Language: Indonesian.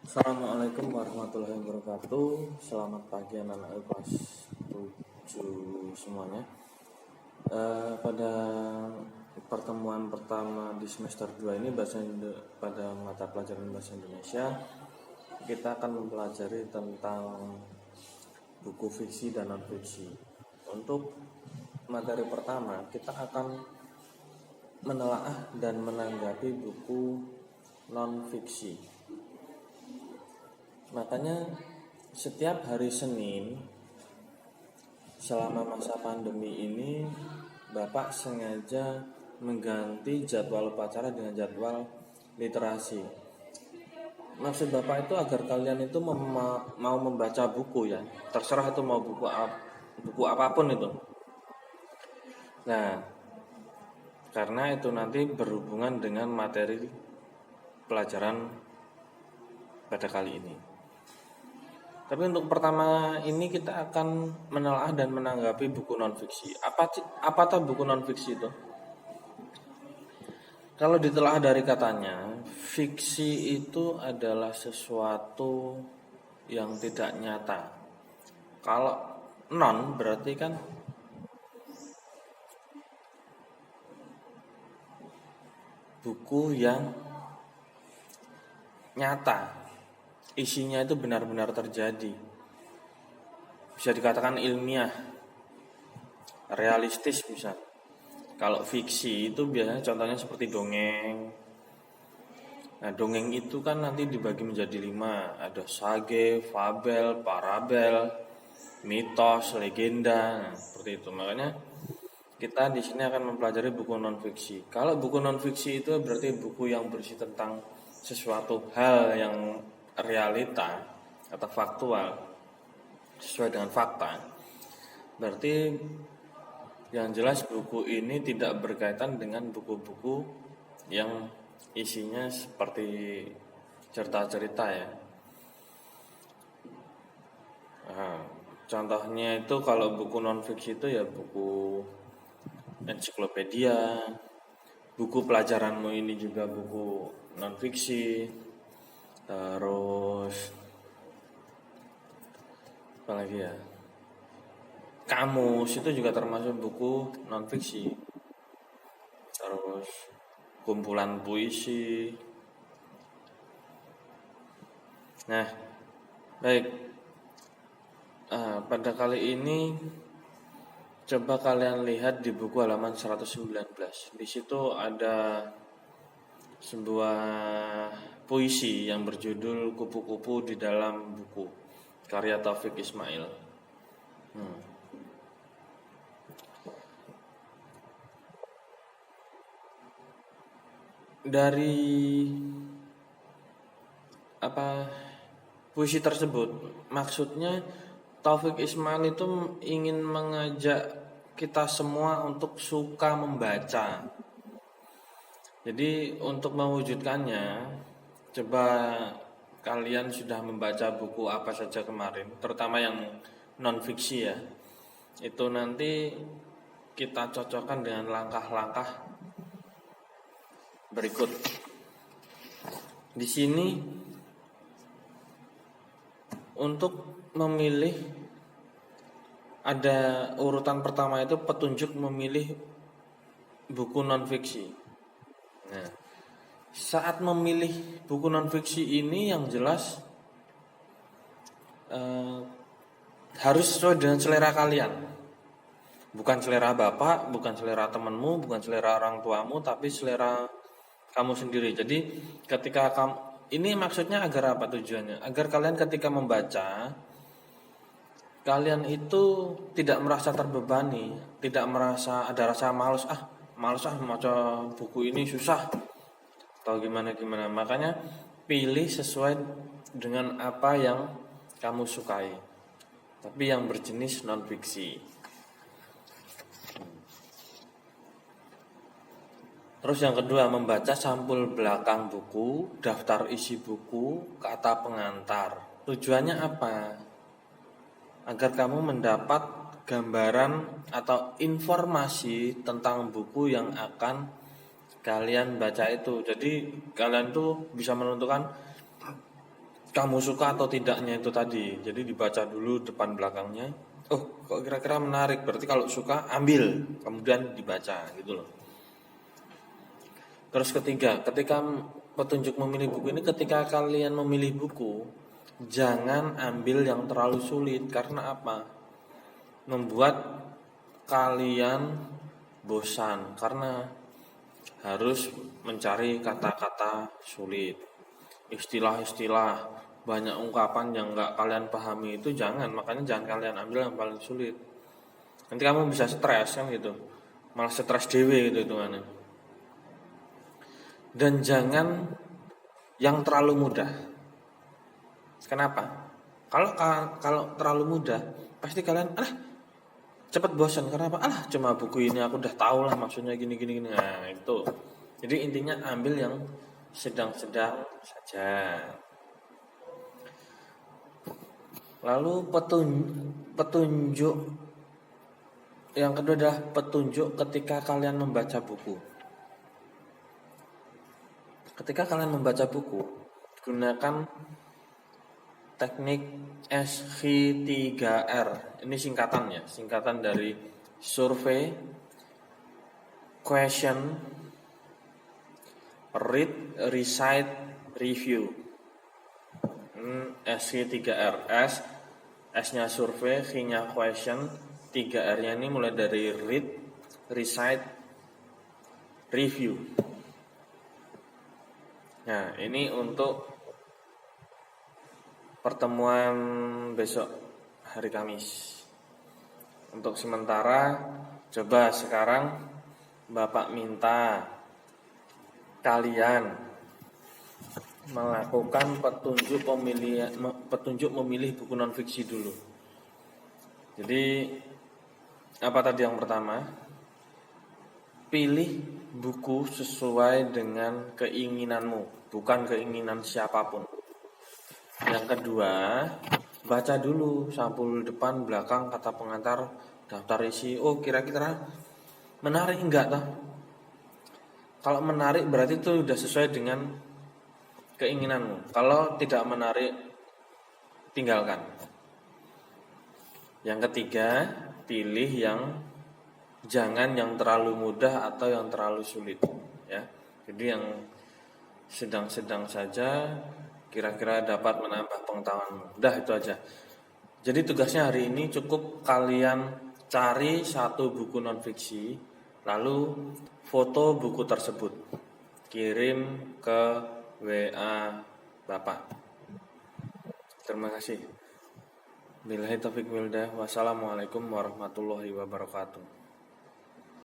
Assalamualaikum warahmatullahi wabarakatuh. Selamat pagi anak-anak kelas 7 semuanya. Pada pertemuan pertama di semester 2 ini pada mata pelajaran bahasa Indonesia, kita akan mempelajari tentang buku fiksi dan non fiksi. Untuk materi pertama, kita akan menelaah dan menanggapi buku non fiksi. Makanya setiap hari Senin selama masa pandemi ini Bapak sengaja mengganti jadwal upacara dengan jadwal literasi. Maksud Bapak itu agar kalian itu mau membaca buku ya. Terserah itu mau buku apapun itu. Nah, karena itu nanti berhubungan dengan materi pelajaran pada kali ini. Tapi untuk pertama ini kita akan menelaah dan menanggapi buku non-fiksi. Apa tuh buku non-fiksi itu? Kalau ditelaah dari katanya, fiksi itu adalah sesuatu yang tidak nyata. Kalau non berarti kan buku yang nyata, isinya itu benar-benar terjadi, bisa dikatakan ilmiah, realistis bisa. Kalau fiksi itu biasanya contohnya seperti dongeng. Nah, dongeng itu kan nanti dibagi menjadi 5, ada sage, fabel, parabel, mitos, legenda, nah, seperti itu. Makanya kita di sini akan mempelajari buku non fiksi. Kalau buku non fiksi itu berarti buku yang berisi tentang sesuatu hal yang realita atau faktual sesuai dengan fakta. Berarti yang jelas buku ini tidak berkaitan dengan buku-buku yang isinya seperti cerita-cerita ya. Nah, contohnya itu kalau buku non fiksi itu ya buku ensiklopedia, buku pelajaranmu ini juga buku non fiksi, terus apalagi ya, kamus itu juga termasuk buku non fiksi, terus kumpulan puisi. Nah, baik, pada kali ini coba kalian lihat di buku halaman 119. Di situ ada sebuah puisi yang berjudul Kupu-kupu di dalam buku, karya Taufik Ismail. Dari puisi tersebut, maksudnya Taufik Ismail itu ingin mengajak kita semua untuk suka membaca. Jadi untuk mewujudkannya, coba kalian sudah membaca buku apa saja kemarin, terutama yang non fiksi ya. Itu nanti kita cocokkan dengan langkah-langkah berikut. Di sini untuk memilih ada urutan pertama itu petunjuk memilih buku non fiksi. Nah, saat memilih buku non fiksi ini yang jelas harus sesuai dengan selera kalian. Bukan selera bapak, bukan selera temanmu, bukan selera orang tuamu, tapi selera kamu sendiri. Jadi ketika kamu, ini maksudnya agar apa tujuannya? Agar kalian ketika membaca, kalian itu tidak merasa terbebani, tidak merasa ada rasa malas baca buku ini susah atau gimana. Makanya pilih sesuai dengan apa yang kamu sukai, tapi yang berjenis non fiksi. Terus yang kedua, membaca sampul belakang buku, daftar isi buku, kata pengantar. Tujuannya apa? Agar kamu mendapat gambaran atau informasi tentang buku yang akan kalian baca itu. Jadi kalian tuh bisa menentukan kamu suka atau tidaknya itu tadi. Jadi dibaca dulu depan belakangnya. Oh, kok kira-kira menarik. Berarti kalau suka ambil, kemudian dibaca gitu loh. Terus ketiga, ketika petunjuk memilih buku ini, ketika kalian memilih buku, jangan ambil yang terlalu sulit. Karena apa? Membuat kalian bosan karena harus mencari kata-kata sulit, istilah-istilah, banyak ungkapan yang nggak kalian pahami itu jangan. Makanya jangan kalian ambil yang paling sulit. Nanti kamu bisa stres kan gitu, malah stres dewe gitu hitungannya. Dan jangan yang terlalu mudah. Kenapa? Kalau terlalu mudah, pasti kalian cepat bosan. Karena apa? Cuma buku ini aku udah tahu lah maksudnya gini. Nah, itu. Jadi intinya ambil yang sedang-sedang saja. Lalu petunjuk yang kedua adalah petunjuk ketika kalian membaca buku. Ketika kalian membaca buku, gunakan teknik SH3R. Ini singkatannya, singkatan dari survei, question, read, recite, review. SH3R. S-nya survei, H-nya question, 3R-nya ini mulai dari read, recite, review. Nah, ini untuk pertemuan besok hari Kamis. Untuk sementara, coba sekarang Bapak minta kalian melakukan petunjuk memilih buku non fiksi dulu. Jadi apa tadi yang pertama? Pilih buku sesuai dengan keinginanmu, bukan keinginan siapapun. Yang kedua, baca dulu sampul depan, belakang, kata pengantar, daftar isi. Oh, kira-kira menarik enggak toh? Kalau menarik berarti itu sudah sesuai dengan keinginanmu. Kalau tidak menarik, tinggalkan. Yang ketiga, pilih yang jangan yang terlalu mudah atau yang terlalu sulit, ya. Jadi yang sedang-sedang saja, kira-kira dapat menambah pengetahuanmu. Udah itu aja. Jadi tugasnya hari ini cukup kalian cari satu buku non fiksi, lalu foto buku tersebut, kirim ke WA Bapak. Terima kasih. Billahi taufiq wal hidayah. Wassalamualaikum warahmatullahi wabarakatuh.